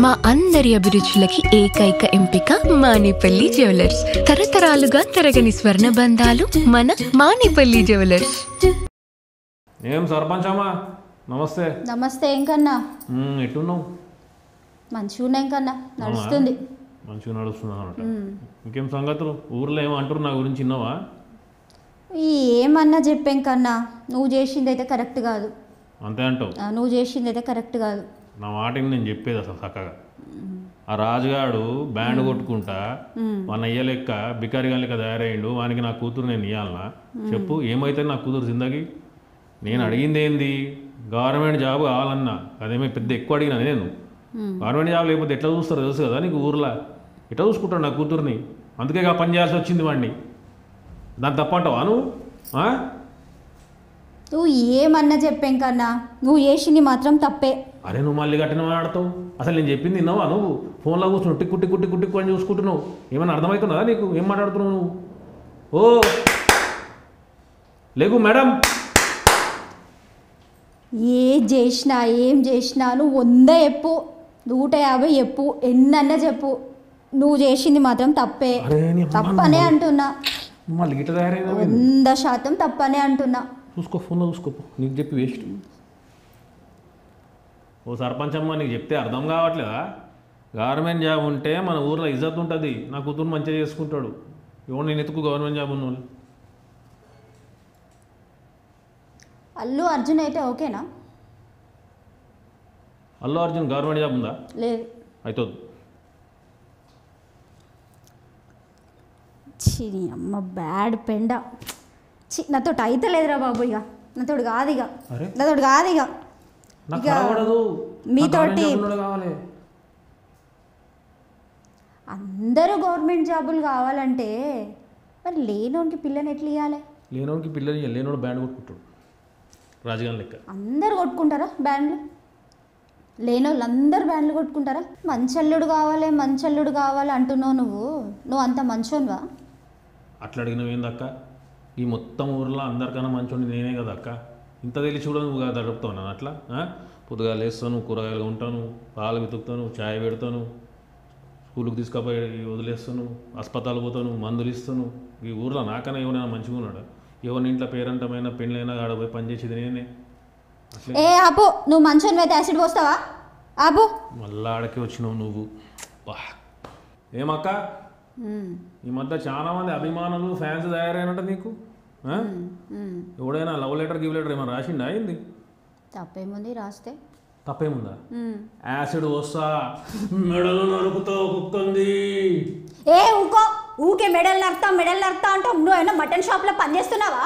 మా అందరి అభిరుచులకి ఏకైక ఎంపిక మానేపల్లి జ్యువెలర్స్. తరతరాలుగా తరగని స్వర్ణ బంధాలు మన మానేపల్లి జ్యువెలర్స్. ఏం సర్పంచ్ అమ్మా, నమస్తే. నమస్తే. ఏం కన్నా ఎట్టున్నావు? మంచిగా ఉన్నాయి కన్నా, నడుస్తుంది. మంచిగా నడుస్తుంది అన్నమాట. ఇంకేం సంగతులు? ఊర్లో ఏమంటారు నా గురించి? విన్నావా? ఏమన్నా చెప్పాం కన్నా, నువ్వు చేసింది అయితే కరెక్ట్ కాదు. అంతే అంటావు? నువ్వు చేసింది అయితే కరెక్ట్ కాదు. నా మాటకి నేను చెప్పేది అసలు చక్కగా. ఆ రాజుగాడు బ్యాండ్ కొట్టుకుంటా మన అయ్య లెక్క బికారిగా లెక్క తయారయ్యిండు. వానికి నా కూతురు నేను ఇవ్వాలనా? చెప్పు, ఏమైతే నా కూతురు జిందగీ? నేను అడిగింది ఏంది? గవర్నమెంట్ జాబ్ కావాలన్నా. అదేమో పెద్ద ఎక్కువ అడిగినా నేను. గవర్నమెంట్ జాబ్ లేకపోతే ఎట్లా చూస్తారో తెలుసు కదా నీకు. ఊర్లో ఎట్లా చూసుకుంటాడు నా కూతుర్ని? అందుకే పని చేయాల్సి వచ్చింది వాడిని. దాన్ని తప్పంటావా నువ్వు? నువ్వు ఏమన్నా చెప్పాం కన్నా, నువ్వు చేసింది మాత్రం తప్పే. అరే నువ్వు మళ్ళీ గట్టిన మాట్లాడతావు. అసలు నేను చెప్పింది విన్నావా నువ్వు? ఫోన్లో కూర్చున్నావు టిక్కు టిక్కు టిక్కు టిక్కు అని చూసుకుంటున్నావు. ఏమైనా అర్థమవుతున్నదా నీకు? ఏం మాట్లాడుతున్నావు నువ్వు? ఓ లేకు మేడం. ఏం చేసినా నువ్వు 100 చెప్పు, 150 చెప్పు, ఎన్నన్నా చెప్పు, నువ్వు చేసింది మాత్రం తప్పే. తప్పనే అంటున్నా. మళ్ళీ గిట్ల తయారైనా 100% తప్పనే అంటున్నా. చూసుకో, ఫోన్లో చూసుకోపో. నీకు చెప్పి వేస్ట్. ఓ సర్పంచ్ అమ్మ, నీకు చెప్తే అర్థం కావట్లేదా? గవర్నమెంట్ జాబ్ ఉంటే మన ఊర్లో ఇజ్జత్ ఉంటుంది. నా కూతురు మంచిగా చేసుకుంటాడు. ఎవరు నేను ఎత్తుకు గవర్నమెంట్ జాబ్ ఉన్న వాళ్ళు. అల్లు అర్జున్ అయితే ఓకేనా? అల్లు అర్జున్ గవర్నమెంట్ జాబ్ ఉందా? లేదు. అవుతుంది. అమ్మ బ్యాడ్ పెండ. నాతోటి అయితే లేదురా బాబు. ఇక నాతోటి కాదు, ఇక మీతోటి. అందరూ గవర్నమెంట్ జాబులు కావాలంటే మరి లేనోనికి పిల్లని ఎట్లా ఇవ్వాలి? లేనోనికి పిల్లని లేనోడు బ్యాండ్ కొట్టుకుంటాడు రాజుగాని లెక్క. అందరు కొట్టుకుంటారా బ్యాండ్లు? లేనోళ్ళు అందరు బ్యాండ్లు కొట్టుకుంటారా? మంచల్లుడు కావాలి అంటున్నావు. నువ్వు అంత మంచోనివా? అట్లా అడిగినవి ఏందక్క? ఈ మొత్తం ఊర్లో అందరికన్నా మంచోని నేనే కదా అక్క. ఇంత తెలిసి కూడా నువ్వు కదా గడుపుతావు నన్ను అట్లా. పొద్దుగా లేస్తాను, కూరగాయలు ఉంటాను, పాలు వెతుకుతాను, ఛాయ్ పెడతాను, స్కూల్కి తీసుకుపోయి వదిలేస్తాను, హాస్పిటల్ పోతాను, మందులు ఇస్తాను. ఈ ఊర్లో నాకన్నా ఎవరైనా మంచిగా ఉన్నాడు? ఎవరిని ఇంట్లో పేరంటమైనా పెళ్ళైనా ఆడపోయి పనిచేసేది నేనే. ఆపు, నువ్వు మంచోని అయితే యాసిడ్ పోస్తావా? ఆపు. మళ్ళా ఆడకి వచ్చినావు నువ్వు. ఏమక్క, ఈ మధ్య చాలా మంది అభిమానులు ఫ్యాన్స్ తయారైనట్టు నీకు. ఎవడైనా లవ్ లెటర్ గివ్ లెటర్ ఏమైనా రాసిండా? అయింది? తప్పేముంది రాస్తే? తప్పేముందా? యాసిడ్ వస్తా మెడలు నరుకుతావు కుక్కంది. ఊకే మెడల్ నరుకుతా అంటావు. నువ్వు ఏమన్నా మటన్ షాప్లో పనిచేస్తున్నావా?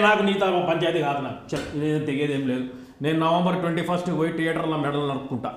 నాకు నీతో పంచాయతీ కాదు. నాకు తెగేది ఏం లేదు. నేను November 21 పోయి థియేటర్లో మెడలు నరుక్కుంటా.